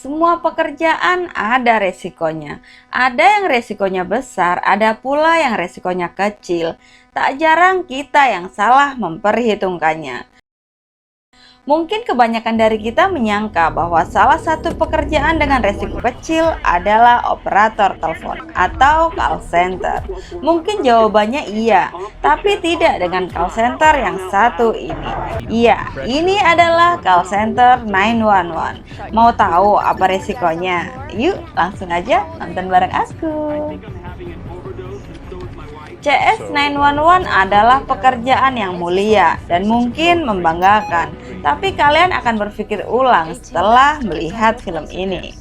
Semua pekerjaan ada resikonya. Ada yang resikonya besar, ada pula yang resikonya kecil. Tak jarang kita yang salah memperhitungkannya. Mungkin kebanyakan dari kita menyangka bahwa salah satu pekerjaan dengan resiko kecil adalah operator telepon atau call center. Mungkin jawabannya iya, tapi tidak dengan call center yang satu ini. Iya, ini adalah call center 911. Mau tahu apa resikonya? Yuk, langsung aja nonton bareng aku. CS 911 adalah pekerjaan yang mulia dan mungkin membanggakan, tapi kalian akan berpikir ulang setelah melihat film ini.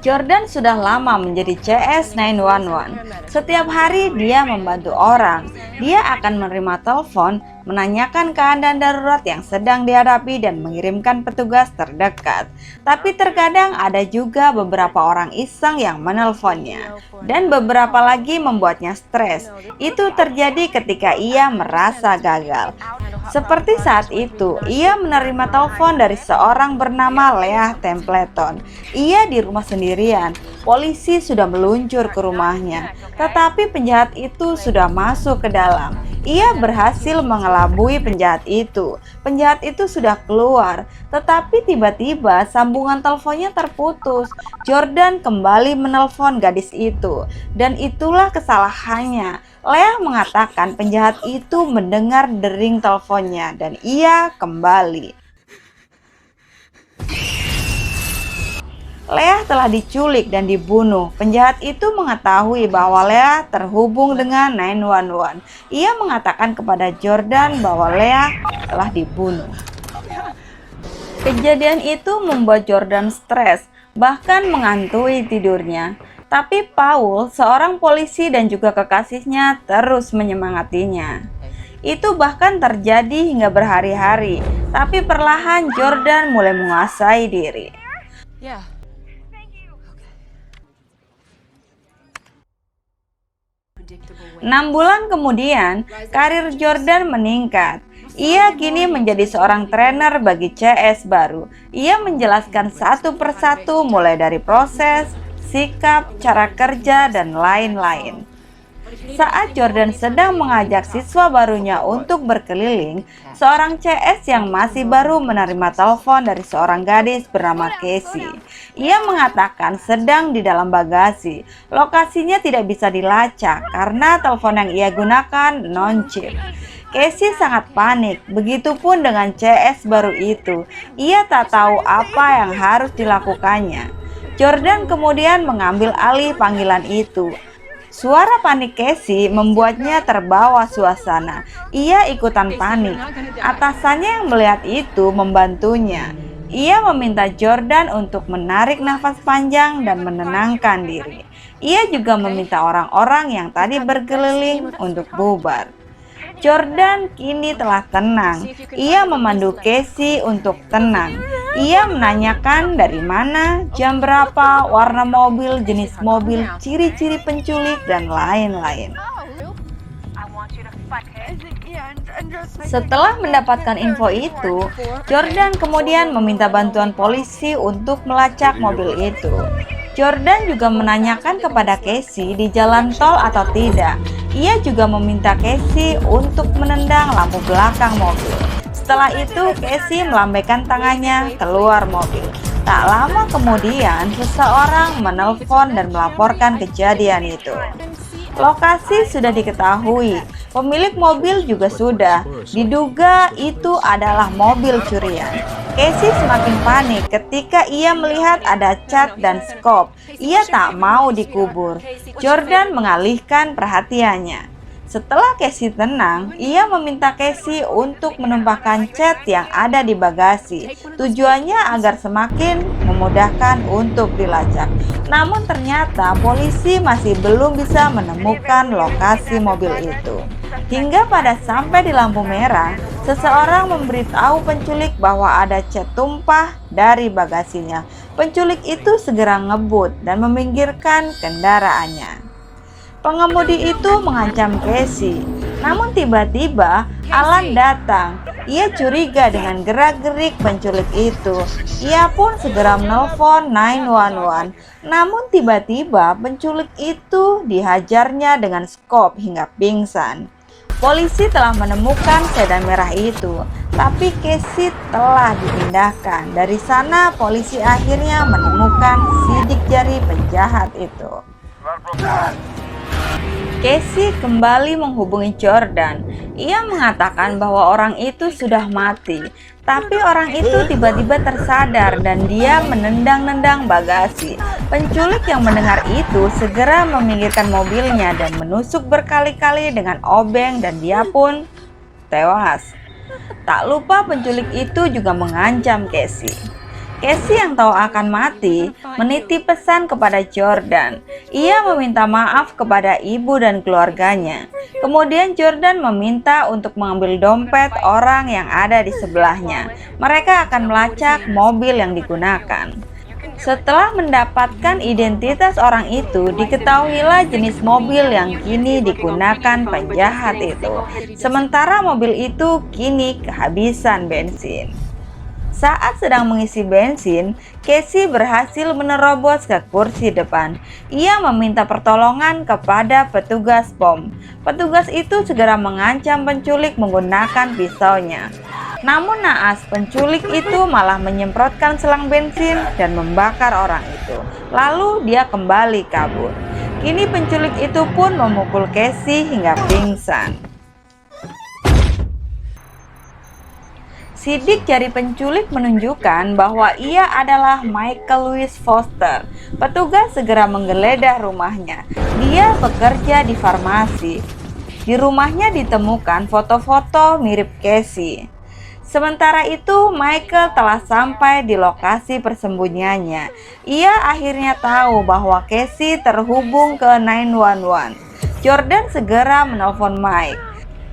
Jordan sudah lama menjadi CS 911. Setiap hari dia membantu orang. Dia akan menerima telepon, menanyakan keadaan darurat yang sedang dihadapi dan mengirimkan petugas terdekat. Tapi terkadang ada juga beberapa orang iseng yang menelponnya dan beberapa lagi membuatnya stres. Itu terjadi ketika ia merasa gagal. Seperti saat itu, ia menerima telepon dari seorang bernama Leah Templeton. Ia di rumah sendirian. Polisi sudah meluncur ke rumahnya, tetapi penjahat itu sudah masuk ke dalam. Ia berhasil mengelabui penjahat itu. Penjahat itu sudah keluar, tetapi tiba-tiba sambungan teleponnya terputus. Jordan kembali menelpon gadis itu, dan itulah kesalahannya. Leah mengatakan penjahat itu mendengar dering teleponnya dan ia kembali. Leah telah diculik dan dibunuh. Penjahat itu mengetahui bahwa Leah terhubung dengan 911. Ia mengatakan kepada Jordan bahwa Leah telah dibunuh. Kejadian itu membuat Jordan stres, bahkan menghantui tidurnya. Tapi Paul, seorang polisi dan juga kekasihnya terus menyemangatinya. Itu bahkan terjadi hingga berhari-hari, tapi perlahan Jordan mulai menguasai diri. 6 bulan kemudian, karir Jordan meningkat. Ia kini menjadi seorang trainer bagi CS baru. Ia menjelaskan satu persatu mulai dari proses, sikap, cara kerja, dan lain-lain. Saat Jordan sedang mengajak siswa barunya untuk berkeliling, seorang CS yang masih baru menerima telepon dari seorang gadis bernama Casey. Ia mengatakan sedang di dalam bagasi. Lokasinya tidak bisa dilacak karena telepon yang ia gunakan non-chip. Casey sangat panik, begitupun dengan CS baru itu. Ia tak tahu apa yang harus dilakukannya. Jordan kemudian mengambil alih panggilan itu. Suara panik Casey membuatnya terbawa suasana. Ia ikutan panik. Atasannya yang melihat itu membantunya. Ia meminta Jordan untuk menarik nafas panjang dan menenangkan diri. Ia juga meminta orang-orang yang tadi berkeliling untuk bubar. Jordan kini telah tenang. Ia memandu Casey untuk tenang. Ia menanyakan dari mana, jam berapa, warna mobil, jenis mobil, ciri-ciri penculik, dan lain-lain. Setelah mendapatkan info itu, Jordan kemudian meminta bantuan polisi untuk melacak mobil itu. Jordan juga menanyakan kepada Casey di jalan tol atau tidak. Ia juga meminta Casey untuk menendang lampu belakang mobil. Setelah itu, Casey melambaikan tangannya keluar mobil. Tak lama kemudian, seseorang menelpon dan melaporkan kejadian itu. Lokasi sudah diketahui, pemilik mobil juga sudah. Diduga itu adalah mobil curian. Casey semakin panik ketika ia melihat ada cat dan skop. Ia tak mau dikubur. Jordan mengalihkan perhatiannya. Setelah Casey tenang, ia meminta Casey untuk menumpahkan cat yang ada di bagasi. Tujuannya agar semakin memudahkan untuk dilacak. Namun ternyata polisi masih belum bisa menemukan lokasi mobil itu. Hingga pada sampai di lampu merah, seseorang memberitahu penculik bahwa ada cat tumpah dari bagasinya. Penculik itu segera ngebut dan meminggirkan kendaraannya. Pengemudi itu mengancam Casey. Namun tiba-tiba Alan datang. Ia curiga dengan gerak-gerik penculik itu. Ia pun segera menelpon 911. Namun tiba-tiba penculik itu dihajarnya dengan skop hingga pingsan. Polisi telah menemukan sedan merah itu, tapi Casey telah dipindahkan. Dari sana polisi akhirnya menemukan sidik jari penjahat itu. Casey kembali menghubungi Jordan. Ia mengatakan bahwa orang itu sudah mati, tapi orang itu tiba-tiba tersadar dan dia menendang-nendang bagasi. Penculik yang mendengar itu segera meminggirkan mobilnya dan menusuk berkali-kali dengan obeng dan dia pun tewas. Tak lupa penculik itu juga mengancam Casey. Casey yang tahu akan mati menitip pesan kepada Jordan. Ia meminta maaf kepada ibu dan keluarganya. Kemudian Jordan meminta untuk mengambil dompet orang yang ada di sebelahnya. Mereka akan melacak mobil yang digunakan. Setelah mendapatkan identitas orang itu, diketahuilah jenis mobil yang kini digunakan penjahat itu. Sementara mobil itu kini kehabisan bensin. Saat sedang mengisi bensin, Casey berhasil menerobos ke kursi depan. Ia meminta pertolongan kepada petugas pom. Petugas itu segera mengancam penculik menggunakan pisaunya. Namun naas, penculik itu malah menyemprotkan selang bensin dan membakar orang itu. Lalu dia kembali kabur. Kini penculik itu pun memukul Casey hingga pingsan. Sidik jari penculik menunjukkan bahwa ia adalah Michael Louis Foster. Petugas segera menggeledah rumahnya. Dia bekerja di farmasi. Di rumahnya ditemukan foto-foto mirip Casey. Sementara itu, Michael telah sampai di lokasi persembunyiannya. Ia akhirnya tahu bahwa Casey terhubung ke 911. Jordan segera menelpon Mike.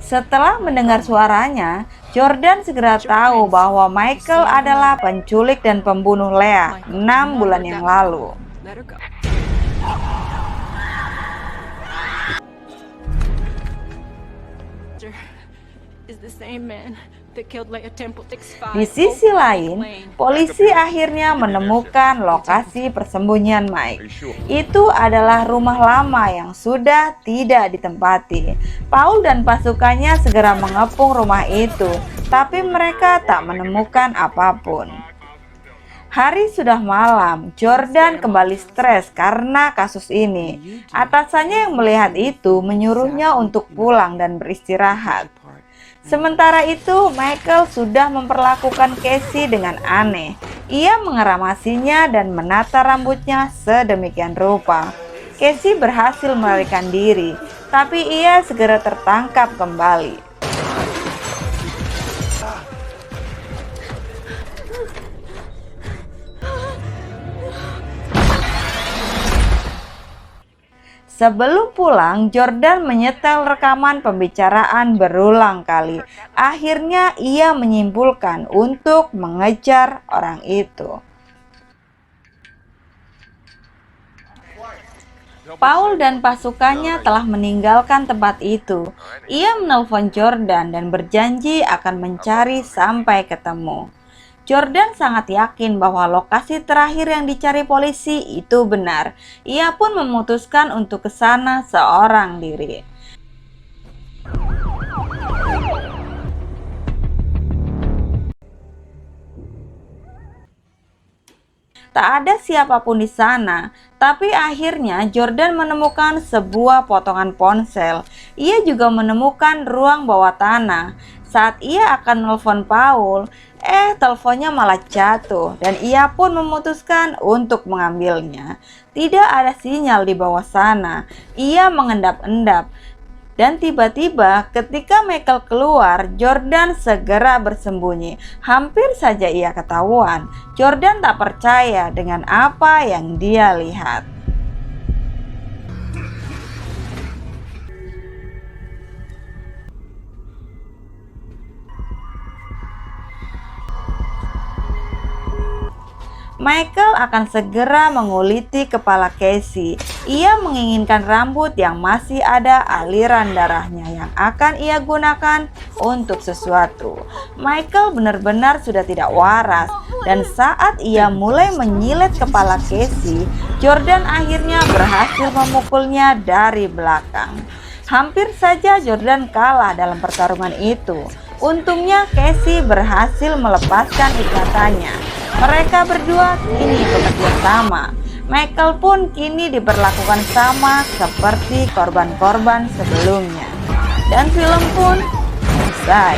Setelah mendengar suaranya, Jordan segera tahu bahwa Michael adalah penculik dan pembunuh Leah 6 bulan yang lalu. Di sisi lain, polisi akhirnya menemukan lokasi persembunyian Mike. Itu adalah rumah lama yang sudah tidak ditempati. Paul dan pasukannya segera mengepung rumah itu, tapi mereka tak menemukan apapun. Hari sudah malam, Jordan kembali stres karena kasus ini. Atasannya yang melihat itu menyuruhnya untuk pulang dan beristirahat. Sementara itu, Michael sudah memperlakukan Casey dengan aneh. Ia mengeramasinya dan menata rambutnya sedemikian rupa. Casey berhasil melarikan diri, tapi ia segera tertangkap kembali. Sebelum pulang, Jordan menyetel rekaman pembicaraan berulang kali. Akhirnya ia menyimpulkan untuk mengejar orang itu. Paul dan pasukannya telah meninggalkan tempat itu. Ia menelpon Jordan dan berjanji akan mencari sampai ketemu. Jordan sangat yakin bahwa lokasi terakhir yang dicari polisi itu benar. Ia pun memutuskan untuk ke sana seorang diri. Tak ada siapapun di sana, tapi akhirnya Jordan menemukan sebuah potongan ponsel. Ia juga menemukan ruang bawah tanah. Saat ia akan menelpon Paul, teleponnya malah jatuh dan ia pun memutuskan untuk mengambilnya. Tidak ada sinyal di bawah sana. Ia mengendap-endap. Dan tiba-tiba ketika Michael keluar, Jordan segera bersembunyi. Hampir saja ia ketahuan. Jordan tak percaya dengan apa yang dia lihat. Michael akan segera menguliti kepala Casey. Ia menginginkan rambut yang masih ada aliran darahnya yang akan ia gunakan untuk sesuatu. Michael benar-benar sudah tidak waras, dan saat ia mulai menyilet kepala Casey, Jordan akhirnya berhasil memukulnya dari belakang. Hampir saja Jordan kalah dalam pertarungan itu. Untungnya Casey berhasil melepaskan ikatannya. Mereka berdua kini bekerja sama. Michael pun kini diperlakukan sama seperti korban-korban sebelumnya. Dan film pun selesai.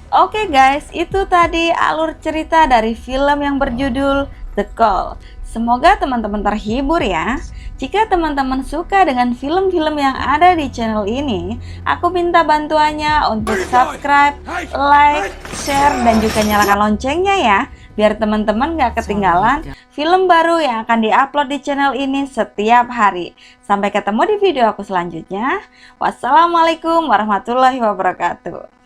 Oke guys, itu tadi alur cerita dari film yang berjudul The Call. Semoga teman-teman terhibur ya. Jika teman-teman suka dengan film-film yang ada di channel ini, aku minta bantuannya untuk subscribe, like, share, dan juga nyalakan loncengnya ya, biar teman-teman gak ketinggalan film baru yang akan diupload di channel ini setiap hari. Sampai ketemu di video aku selanjutnya. Wassalamualaikum warahmatullahi wabarakatuh.